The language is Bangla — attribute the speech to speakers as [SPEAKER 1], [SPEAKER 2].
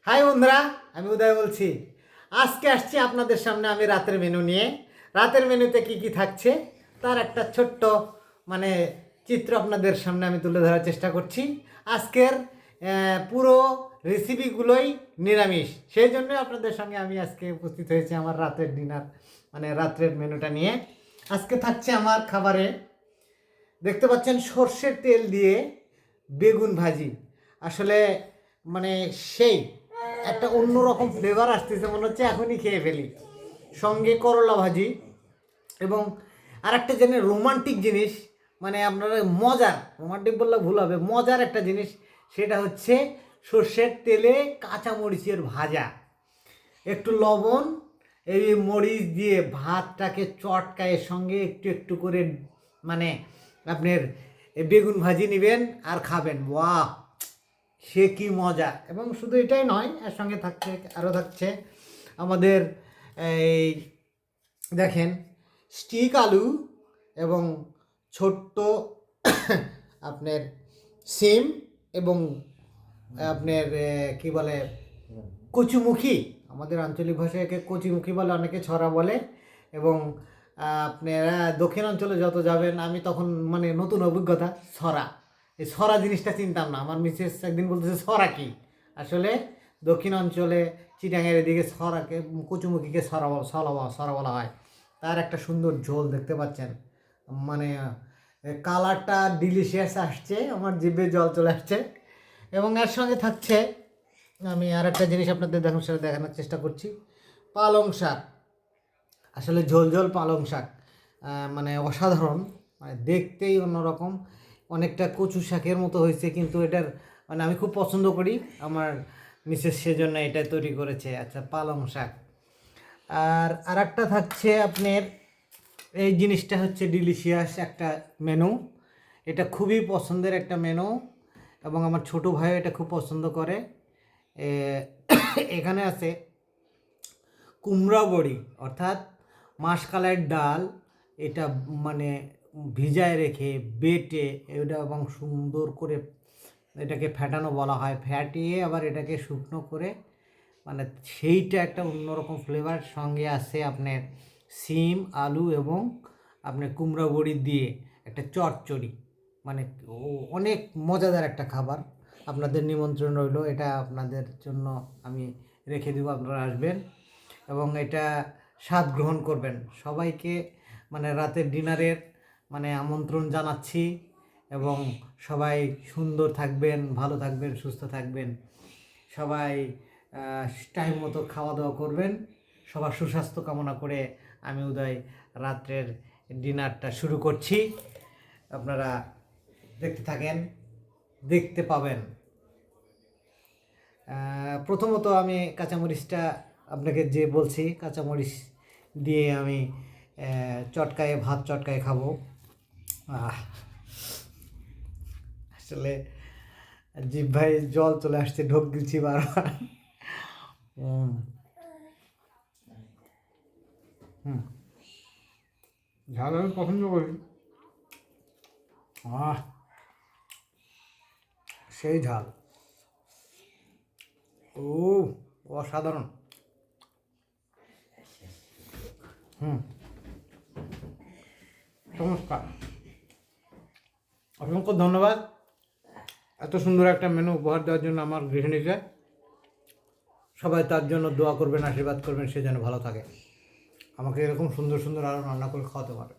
[SPEAKER 1] হাই বন্ধুরা, আমি উদয় বলছি। আজকে আসছি আপনাদের সামনে আমি রাতের মেনু নিয়ে। রাতের মেনুতে কি কি থাকছে তার একটা ছোট্ট মানে চিত্র আপনাদের সামনে আমি তুলে ধরার চেষ্টা করছি। আজকের পুরো রেসিপিগুলোই নিরামিষ, সেই জন্য আপনাদের সঙ্গে আমি আজকে উপস্থিত হয়েছি আমার রাতের ডিনার মানে রাত্রের মেনুটা নিয়ে। আজকে থাকছে আমার খাবারে, দেখতে পাচ্ছেন, সর্ষের তেল দিয়ে বেগুন ভাজি। আসলে মানে সেই একটা অন্যরকম ফ্লেভার আসতেছে, মনে হচ্ছে এখনই খেয়ে ফেলি। সঙ্গে করলা ভাজি এবং আরেকটা যেন রোমান্টিক জিনিস, মানে আপনারা মজার, রোমান্টিক বললে ভুল হবে, মজার একটা জিনিস, সেটা হচ্ছে সর্ষের তেলে কাঁচা মরিচের ভাজা, একটু লবণ, এই মরিচ দিয়ে ভাতটাকে চটকায়ের সঙ্গে একটু একটু করে মানে আপনার বেগুন ভাজি নেবেন আর খাবেন। বাহ, সে কি মজা! এবং শুধু এটাই নয়, এর সঙ্গে থাকছে আরও থাকছে আমাদের এই দেখেন স্টিক আলু এবং ছোট্ট আপনার সিম এবং আপনার কি বলে কচুমুখী, আমাদের আঞ্চলিক ভাষায় একে কচুমুখী বলে, অনেকে ছড়া বলে। এবং আপনারা দক্ষিণ অঞ্চলে যত যাবেন, আমি তখন মানে নতুন অভিজ্ঞতা, ছড়া, এই ছড়া জিনিসটা চিনতাম না। আমার মিসেস একদিন বলতেছে ছড়া কি। আসলে দক্ষিণ অঞ্চলে চিটাঙের এদিকে ছড়াকে, কচুমুখীকে ছড়া বলা হয়। তার একটা সুন্দর ঝোল দেখতে পাচ্ছেন, মানে কালারটা ডিলিশিয়াস আসছে, আমার জিভে জল চলে আসছে। এবং এর সঙ্গে থাকছে, আমি আর একটা জিনিস আপনাদের দেখানোর চেষ্টা করছি, পালং শাক। আসলে ঝোল ঝোল পালং শাক মানে অসাধারণ, মানে দেখতেই অন্যরকম, অনেকটা কচু শাকের মতো হয়েছে, কিন্তু এটার মানে আমি খুব পছন্দ করি। আমার মিসেস সেজন্য এটা তৈরি করেছে। আচ্ছা, পালং শাক। আর একটা থাকছে আপনার, এই জিনিসটা হচ্ছে ডিলিশিয়াস একটা মেনু, এটা খুবই পছন্দের একটা মেনু এবং আমার ছোটো ভাইও এটা খুব পছন্দ করে। এখানে আছে কুমড়া বড়ি, অর্থাৎ মাসকলাইয়ের ডাল। এটা মানে ভিজায় রেখে বেটে এটা এবং সুন্দর করে এটাকে ফ্যাটানো বলা হয়, ফ্যাটিয়ে আবার এটাকে শুকনো করে, মানে সেইটা একটা অন্যরকম ফ্লেভার। সঙ্গে আছে আপনার সিম, আলু এবং আপনার কুমড়া বড়ি দিয়ে একটা চচ্চড়ি, মানে অনেক মজাদার একটা খাবার। আপনাদের নিমন্ত্রণ রইল, এটা আপনাদের জন্য আমি রেখে দেবো, আপনারা আসবেন এবং এটা স্বাদ গ্রহণ করবেন। সবাইকে মানে রাতের ডিনারের মানে আমন্ত্রণ জানাচ্ছি। এবং সবাই সুন্দর থাকবেন, ভালো থাকবেন, সুস্থ থাকবেন। সবাই টাইম মতো খাওয়া দাওয়া করবেন। সবার সুস্বাস্থ্য কামনা করে আমি উদয় রাত্রের ডিনারটা শুরু করছি। আপনারা দেখতে থাকেন, দেখতে পাবেন। প্রথমত আমি কাঁচামরিচটা আপনাকে যে বলছি, কাঁচামরিচ দিয়ে আমি ভাত চটকায়ে খাবো। আসলে জিহ্বায় জল চলে আসছে, ঢোক গিলছি বারবার। ঝাল আমি পছন্দ করি। সেই ঝাল, ও অসাধারণ। চমৎকার। অসংখ্য ধন্যবাদ এত সুন্দর একটা মেনু উপহার দেওয়ার জন্য আমার গৃহিণীকে। সবাই তার জন্য দোয়া করবেন, আশীর্বাদ করবেন, সে যেন ভালো থাকে, আমাকে এরকম সুন্দর সুন্দর আরও রান্না করে খাওয়াতে পারে।